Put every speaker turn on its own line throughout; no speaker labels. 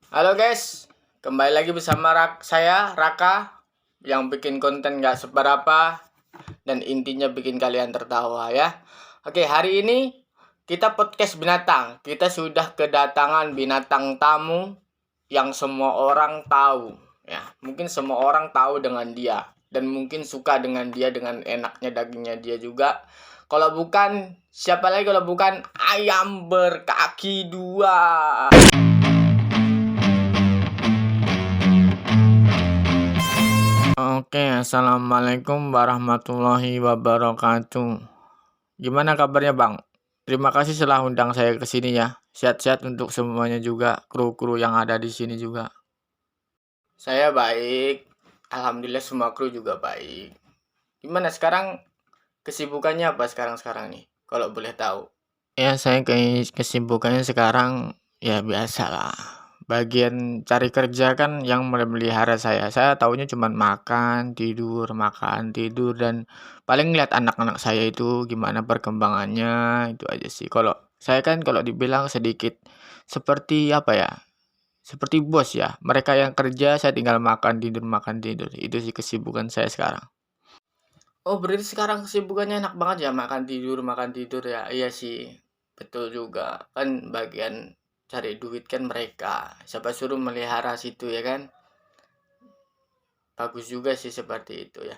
Halo guys, kembali lagi bersama saya Raka yang bikin konten gak seberapa dan intinya bikin kalian tertawa ya. Oke, hari ini kita podcast binatang. Kita sudah kedatangan binatang tamu yang semua orang tahu ya. Mungkin semua orang tahu dengan dia dan mungkin suka dengan dia, dengan enaknya dagingnya dia juga. Kalau bukan siapa lagi kalau bukan ayam berkaki dua. Oke, assalamualaikum warahmatullahi wabarakatuh. Gimana kabarnya bang? Terima kasih telah undang saya ke sini ya. Sehat-sehat untuk semuanya juga, kru-kru yang ada di sini juga. Saya baik, alhamdulillah semua kru juga baik. Gimana sekarang kesibukannya apa sekarang nih? Kalau boleh tahu. Ya, saya kesibukannya sekarang ya biasa lah. Bagian cari kerja kan yang memelihara saya. Saya taunya cuma makan, tidur, dan paling lihat anak-anak saya itu gimana perkembangannya, itu aja sih. Kalau saya kan kalau dibilang sedikit seperti apa ya? Seperti bos ya. Mereka yang kerja, saya tinggal makan, tidur, makan, tidur. Itu sih kesibukan saya sekarang. Oh, berarti sekarang kesibukannya enak banget ya, makan tidur ya. Iya sih, betul juga. Kan bagian cari duit kan mereka. Siapa suruh melihara situ ya kan? Bagus juga sih seperti itu ya.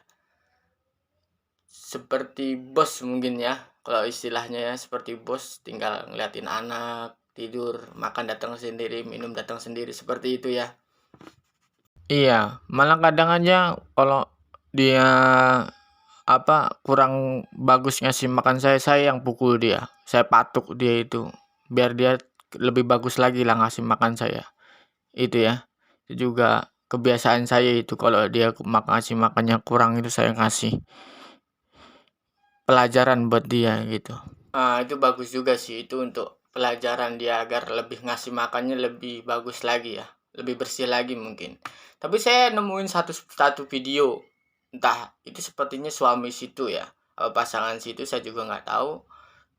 Seperti bos mungkin ya. Kalau istilahnya ya seperti bos tinggal ngeliatin anak, tidur, makan datang sendiri, minum datang sendiri seperti itu ya. Iya, malah kadang aja kalau dia kurang bagus ngasih makan saya yang pukul dia, saya patuk dia itu biar dia lebih bagus lagi lah ngasih makan saya itu ya. Itu juga kebiasaan saya itu, kalau dia ngasih makannya kurang itu saya kasih pelajaran buat dia gitu. Itu bagus juga sih, itu untuk pelajaran dia agar lebih ngasih makannya lebih bagus lagi ya, lebih bersih lagi mungkin. Tapi saya nemuin satu video, entah itu sepertinya suami situ ya, pasangan situ saya juga nggak tahu.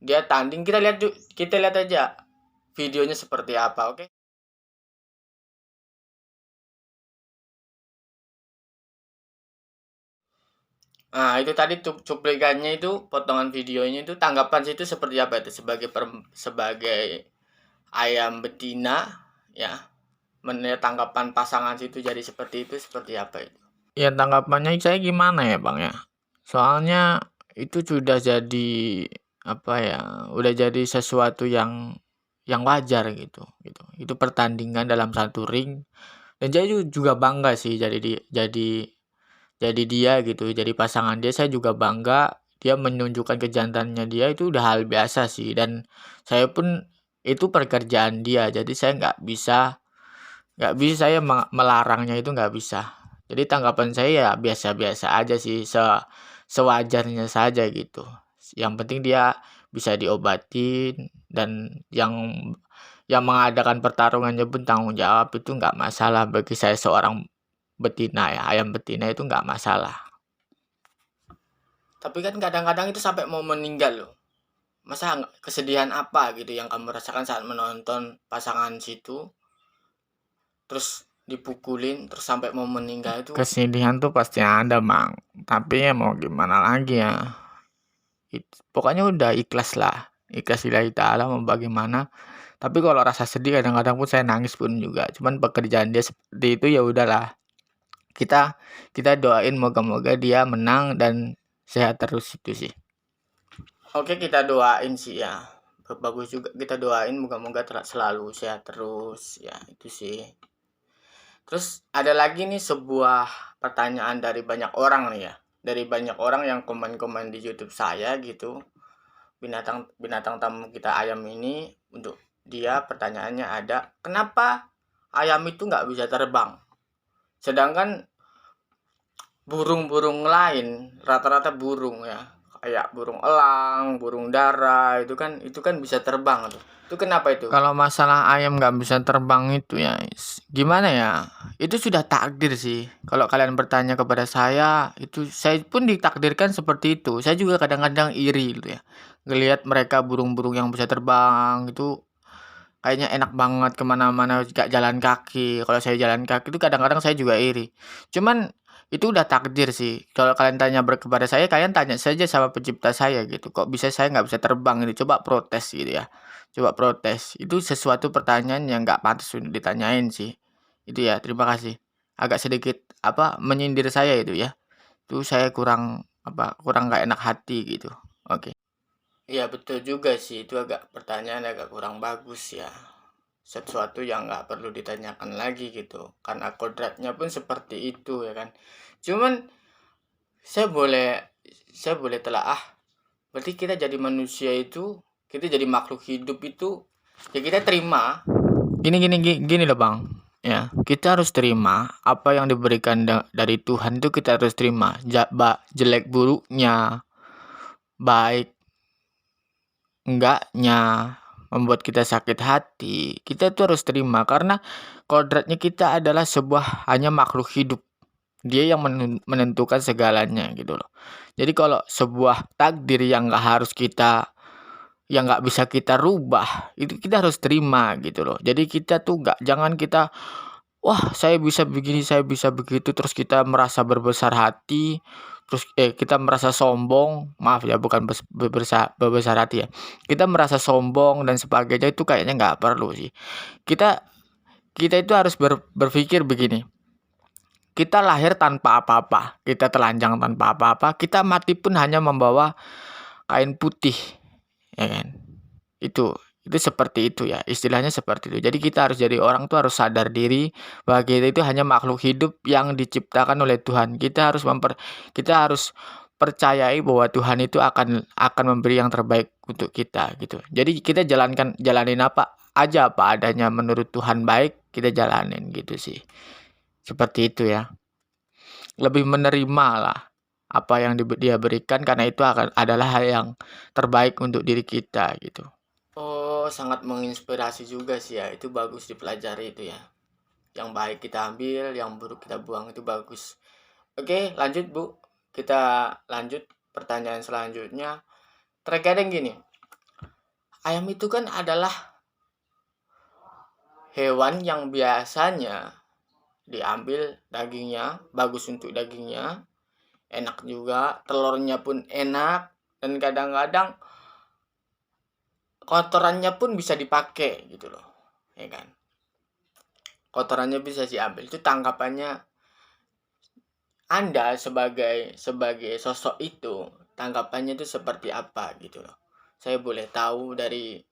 Dia tanding, kita lihat aja videonya seperti apa, oke? Nah, itu tadi cuplikannya itu, potongan videonya itu, tanggapan situ seperti apa itu sebagai ayam betina ya. Menurut tanggapan pasangan situ jadi seperti itu seperti apa itu? Ya tanggapannya saya gimana ya bang ya. Soalnya itu sudah jadi apa ya, udah jadi sesuatu yang wajar gitu gitu. Itu pertandingan dalam satu ring, dan saya juga bangga sih jadi dia gitu, jadi pasangan dia. Saya juga bangga dia menunjukkan kejantannya dia, itu udah hal biasa sih. Dan saya pun itu pekerjaan dia, jadi saya nggak bisa saya melarangnya, itu nggak bisa. Jadi tanggapan saya ya biasa-biasa aja sih, sewajarnya saja gitu. Yang penting dia bisa diobatin, dan yang mengadakan pertarungannya pun tanggung jawab, itu nggak masalah bagi saya. Seorang betina ya, ayam betina itu nggak masalah. Tapi kan kadang-kadang itu sampai mau meninggal loh. Masa kesedihan apa gitu yang kamu rasakan saat menonton pasangan situ terus dipukulin terus sampai mau meninggal itu? Kesedihan tuh pasti ada bang, tapi ya mau gimana lagi ya. Pokoknya udah ikhlas lah, ikhlas lillahi ta'ala, mau bagaimana. Tapi kalau rasa sedih kadang-kadang pun saya nangis pun juga, cuman pekerjaan dia seperti itu, ya udahlah. Kita doain moga-moga dia menang dan sehat terus, itu sih. Oke, kita doain sih ya. Bagus juga, kita doain moga-moga selalu sehat terus ya, itu sih. Terus ada lagi nih sebuah pertanyaan dari banyak orang nih ya. Dari banyak orang yang komen-komen di YouTube saya gitu. Binatang tamu kita ayam ini, untuk dia pertanyaannya ada, kenapa ayam itu nggak bisa terbang? Sedangkan burung-burung lain, rata-rata burung ya, kayak burung elang, burung dara, itu kan bisa terbang tuh. Itu kenapa itu? Kalau masalah ayam nggak bisa terbang itu ya, gimana ya? Itu sudah takdir sih. Kalau kalian bertanya kepada saya, itu saya pun ditakdirkan seperti itu. Saya juga kadang-kadang iri gitu ya. Ngelihat mereka burung-burung yang bisa terbang itu, kayaknya enak banget kemana-mana gak jalan kaki. Kalau saya jalan kaki itu kadang-kadang saya juga iri. Cuman itu udah takdir sih. Kalau kalian tanya kepada saya, kalian tanya saja sama pencipta saya gitu. Kok bisa saya nggak bisa terbang ini? Coba protes gitu ya. Coba protes. Itu sesuatu pertanyaan yang nggak pantas untuk ditanyain sih. Itu ya. Terima kasih. Agak sedikit menyindir saya itu ya. Itu saya kurang kurang nggak enak hati gitu. Oke. Iya betul juga sih, itu pertanyaan agak kurang bagus ya. Sesuatu yang nggak perlu ditanyakan lagi gitu, karena kodratnya pun seperti itu ya kan. Cuman saya boleh saya boleh telaah, berarti kita jadi manusia itu, kita jadi makhluk hidup itu, ya kita terima. Gini loh bang, ya kita harus terima apa yang diberikan dari Tuhan itu kita harus terima. Jelek buruknya, baik enggaknya, membuat kita sakit hati, kita tuh harus terima karena kodratnya kita adalah hanya makhluk hidup. Dia yang menentukan segalanya gitu loh. Jadi kalau sebuah takdir yang nggak bisa kita rubah, itu kita harus terima gitu loh. Jadi kita tuh jangan kita, wah saya bisa begini, saya bisa begitu, terus kita merasa berbesar hati, terus kita merasa sombong, maaf ya bukan berbesar hati ya. Kita merasa sombong dan sebagainya itu kayaknya nggak perlu sih. Kita kita itu harus berpikir begini. Kita lahir tanpa apa-apa, kita telanjang tanpa apa-apa, kita mati pun hanya membawa kain putih, ya kan? Itu seperti itu ya, istilahnya seperti itu. Jadi kita harus jadi orang tuh harus sadar diri bahwa kita itu hanya makhluk hidup yang diciptakan oleh Tuhan. Kita harus percayai bahwa Tuhan itu akan memberi yang terbaik untuk kita gitu. Jadi kita jalanin apa adanya menurut Tuhan baik, kita jalanin gitu sih. Seperti itu ya. Lebih menerima lah apa yang dia berikan karena itu adalah hal yang terbaik untuk diri kita gitu. Oh, sangat menginspirasi juga sih ya. Itu bagus dipelajari itu ya. Yang baik kita ambil, yang buruk kita buang, itu bagus. Oke, lanjut Bu. Kita lanjut pertanyaan selanjutnya. Terkadang gini, ayam itu kan adalah hewan yang biasanya diambil dagingnya, bagus untuk dagingnya, enak juga, telurnya pun enak, dan kadang-kadang kotorannya pun bisa dipakai gitu loh, ya kan? Kotorannya bisa diambil. Itu tanggapannya Anda sebagai sosok itu, tanggapannya itu seperti apa gitu loh. Saya boleh tahu dari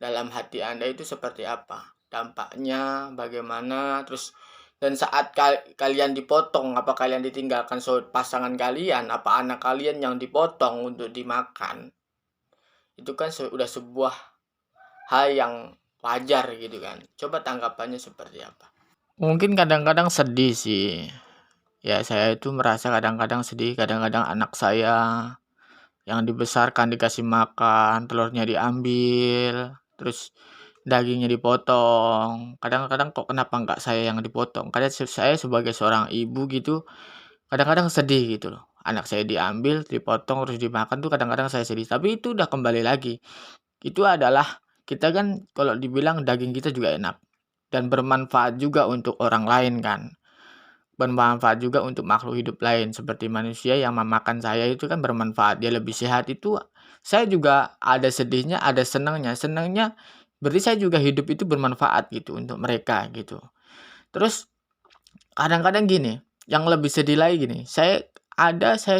dalam hati Anda itu seperti apa? Dampaknya bagaimana? Terus dan saat kalian dipotong, apa kalian ditinggalkan pasangan kalian, apa anak kalian yang dipotong untuk dimakan? Itu kan sudah sebuah hal yang wajar gitu kan. Coba tanggapannya seperti apa? Mungkin kadang-kadang sedih sih. Ya saya itu merasa kadang-kadang sedih, kadang-kadang anak saya yang dibesarkan dikasih makan, telurnya diambil, terus dagingnya dipotong. Kadang-kadang kok kenapa nggak saya yang dipotong? Karena saya sebagai seorang ibu gitu, kadang-kadang sedih gitu loh. Anak saya diambil, dipotong, terus dimakan tuh kadang-kadang saya sedih. Tapi itu udah kembali lagi. Itu adalah kita kan kalau dibilang daging kita juga enak dan bermanfaat juga untuk orang lain kan. Bermanfaat juga untuk makhluk hidup lain seperti manusia yang memakan saya itu kan bermanfaat, dia lebih sehat itu saya juga ada sedihnya, ada senangnya. Senangnya berarti saya juga hidup itu bermanfaat gitu untuk mereka gitu. Terus kadang-kadang gini, yang lebih sedih lagi gini, saya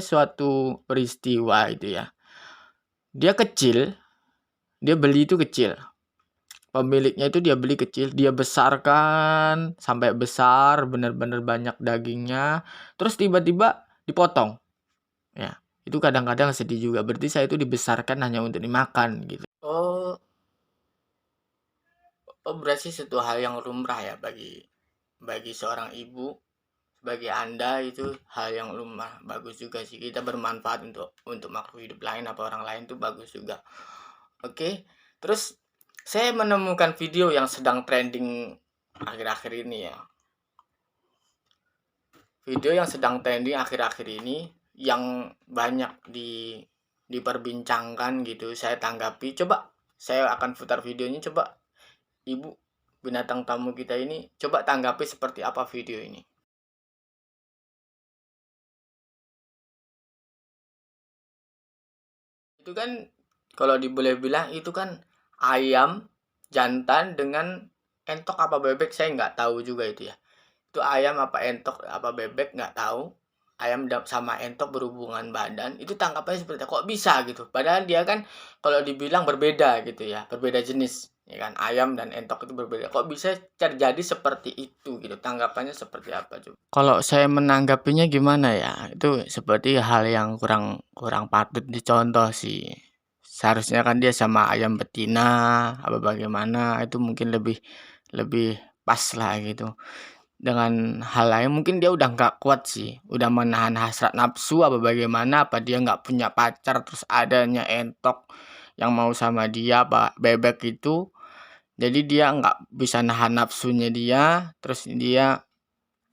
suatu peristiwa itu ya. Dia kecil, dia beli itu kecil. Pemiliknya itu dia beli kecil, dia besarkan sampai besar, benar-benar banyak dagingnya, terus tiba-tiba dipotong. Ya, itu kadang-kadang sedih juga. Berarti saya itu dibesarkan hanya untuk dimakan gitu. Oh, berarti satu hal yang lumrah ya bagi seorang ibu, bagi Anda itu hal yang lumrah. Bagus juga sih kita bermanfaat untuk makhluk hidup lain apa orang lain itu bagus juga. Oke. Terus saya menemukan video yang sedang trending akhir-akhir ini ya. Video yang sedang trending akhir-akhir ini yang banyak diperbincangkan gitu. Saya tanggapi. Coba saya akan putar videonya, coba ibu binatang tamu kita ini, coba tanggapi seperti apa video ini. Itu kan kalau boleh bilang itu kan ayam jantan dengan entok apa bebek, saya nggak tahu juga itu ya. Itu ayam apa entok apa bebek nggak tahu. Ayam sama entok berhubungan badan, itu tangkapannya seperti apa? Kok bisa gitu? Padahal dia kan kalau dibilang berbeda gitu ya, berbeda jenis, ya kan? Ayam dan entok itu berbeda. Kok bisa terjadi seperti itu gitu? Tanggapannya seperti apa coba? Kalau saya menanggapinya gimana ya? Itu seperti hal yang kurang kurang patut dicontoh sih. Seharusnya kan dia sama ayam betina apa bagaimana, itu mungkin lebih lebih pas lah gitu. Dengan hal lain mungkin dia udah nggak kuat sih, udah menahan hasrat nafsu apa bagaimana, apa dia nggak punya pacar terus adanya entok yang mau sama dia, apa bebek itu, jadi dia nggak bisa nahan nafsunya dia, terus dia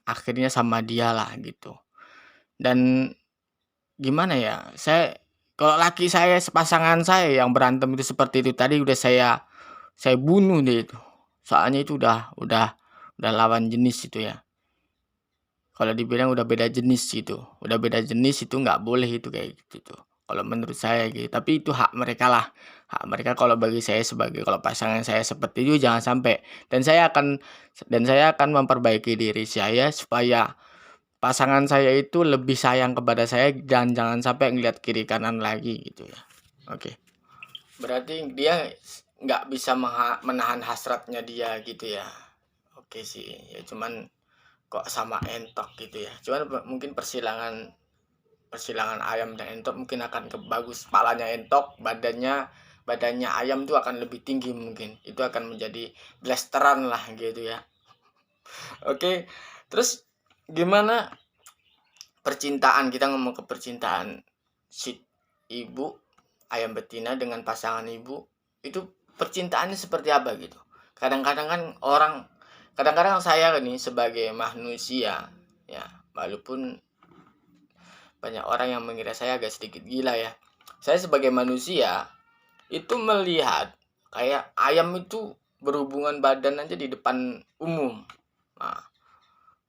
akhirnya sama dia lah gitu. Dan gimana ya, kalau laki saya, pasangan saya yang berantem itu seperti itu tadi udah saya bunuh deh itu. Soalnya itu udah lawan jenis itu ya. Kalau dibilang udah beda jenis gitu, udah beda jenis itu nggak boleh itu kayak gitu. Kalau menurut saya gitu, tapi itu hak mereka lah, hak mereka. Kalau bagi saya sebagai kalau pasangan saya seperti itu jangan sampai, dan saya akan memperbaiki diri saya supaya pasangan saya itu lebih sayang kepada saya dan jangan sampai ngelihat kiri kanan lagi gitu ya. Oke. Berarti dia nggak bisa menahan hasratnya dia gitu ya. Oke sih, ya cuman kok sama entok gitu ya. Cuman mungkin persilangan ayam dan entok mungkin akan bagus. Kepalanya entok, badannya ayam tuh akan lebih tinggi mungkin. Itu akan menjadi blasteran lah gitu ya. Oke. Terus gimana percintaan, kita ngomong ke percintaan si ibu ayam betina dengan pasangan ibu, itu percintaannya seperti apa gitu. Kadang-kadang kan kadang-kadang saya nih sebagai manusia ya, walaupun banyak orang yang mengira saya agak sedikit gila ya, saya sebagai manusia itu melihat kayak ayam itu berhubungan badan aja di depan umum. Nah,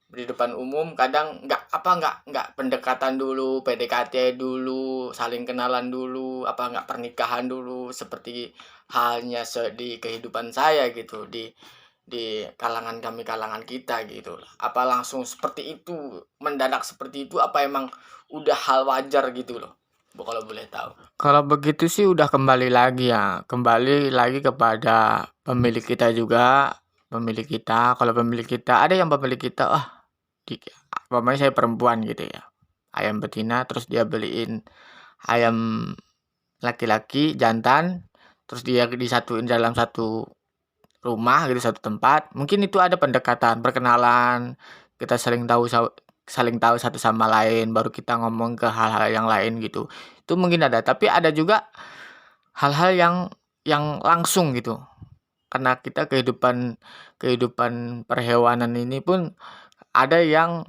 di depan umum kadang nggak pendekatan dulu, PDKT dulu, saling kenalan dulu, nggak pernikahan dulu seperti halnya di kehidupan saya gitu, di kalangan kita gitu. Apa langsung seperti itu, mendadak seperti itu, apa emang udah hal wajar gitu loh, kalau boleh tahu? Kalau begitu sih udah kembali lagi ya, kembali lagi kepada pemilik kita juga. Pemilik kita, kalau pemilik kita ada yang pemilik kita, umpamanya saya perempuan gitu ya, ayam betina terus dia beliin ayam laki-laki jantan, terus dia disatuin dalam satu rumah gitu, satu tempat, mungkin itu ada pendekatan, perkenalan, kita saling tahu satu sama lain, baru kita ngomong ke hal-hal yang lain gitu. Itu mungkin ada, tapi ada juga hal-hal yang langsung gitu. Karena kita kehidupan kehidupan perhewanan ini pun ada yang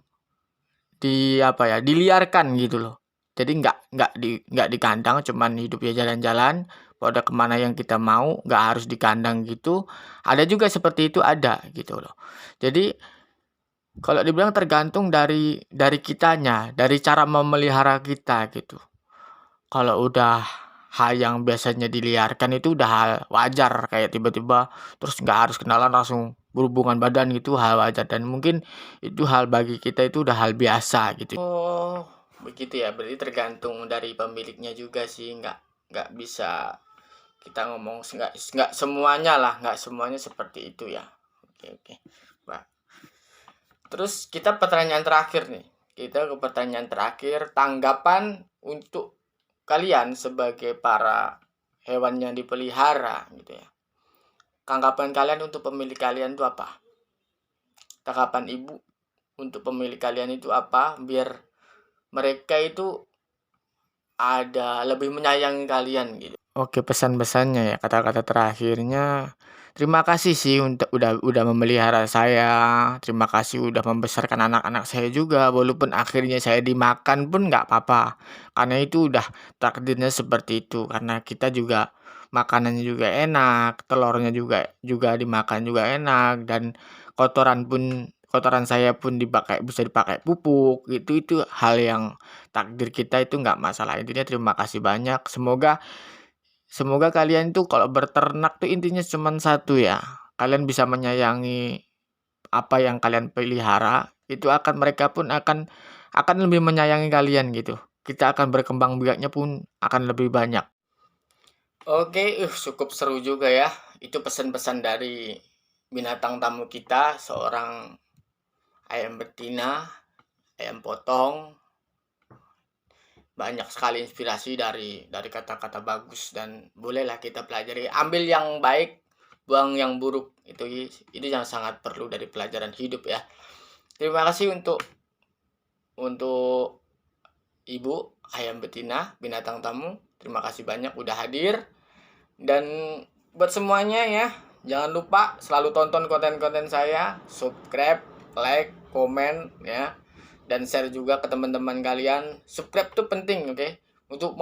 diliarkan gitu loh. Jadi nggak di kandang, cuman hidupnya jalan-jalan, pada kemana yang kita mau, nggak harus di kandang gitu. Ada juga seperti itu, ada gitu loh. Jadi kalau dibilang tergantung dari kitanya, dari cara memelihara kita gitu. Kalau udah hal yang biasanya diliarkan itu udah hal wajar, kayak tiba-tiba terus nggak harus kenalan langsung berhubungan badan gitu, hal wajar, dan mungkin itu hal bagi kita itu udah hal biasa gitu. Oh, begitu ya. Berarti tergantung dari pemiliknya juga sih, nggak bisa kita ngomong nggak semuanya lah, nggak semuanya seperti itu ya. Oke. Bah. Terus kita pertanyaan terakhir nih. Kita ke pertanyaan terakhir, tanggapan untuk kalian sebagai para hewan yang dipelihara gitu ya. Tanggapan kalian untuk pemilik kalian itu apa? Tanggapan ibu untuk pemilik kalian itu apa? Biar mereka itu ada lebih menyayangi kalian gitu. Oke, pesan-pesannya ya, kata-kata terakhirnya, terima kasih sih untuk udah memelihara saya, terima kasih udah membesarkan anak-anak saya juga, walaupun akhirnya saya dimakan pun nggak apa-apa, karena itu udah takdirnya seperti itu, karena kita juga makanannya juga enak, telurnya juga dimakan juga enak, dan kotoran saya pun bisa dipakai pupuk, itu hal yang takdir kita itu nggak masalah. Intinya terima kasih banyak, semoga kalian tuh kalau berternak tuh intinya cuman satu ya, kalian bisa menyayangi apa yang kalian pelihara, itu mereka pun akan lebih menyayangi kalian gitu. Kita akan berkembang biaknya pun akan lebih banyak. Oke, cukup seru juga ya. Itu pesan-pesan dari binatang tamu kita, seorang ayam betina, ayam potong. Banyak sekali inspirasi dari kata-kata bagus, dan bolehlah kita pelajari. Ambil yang baik, buang yang buruk. Itu yang sangat perlu dari pelajaran hidup ya. Terima kasih untuk Ibu ayam betina, binatang tamu. Terima kasih banyak udah hadir. Dan buat semuanya ya, jangan lupa selalu tonton konten-konten saya, subscribe, like, komen ya, dan share juga ke teman-teman kalian. Subscribe tuh penting, oke? Untuk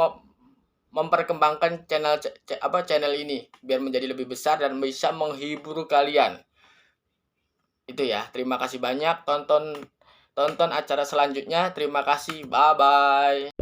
memperkembangkan channel ini biar menjadi lebih besar dan bisa menghibur kalian. Itu ya. Terima kasih banyak, tonton acara selanjutnya. Terima kasih. Bye bye.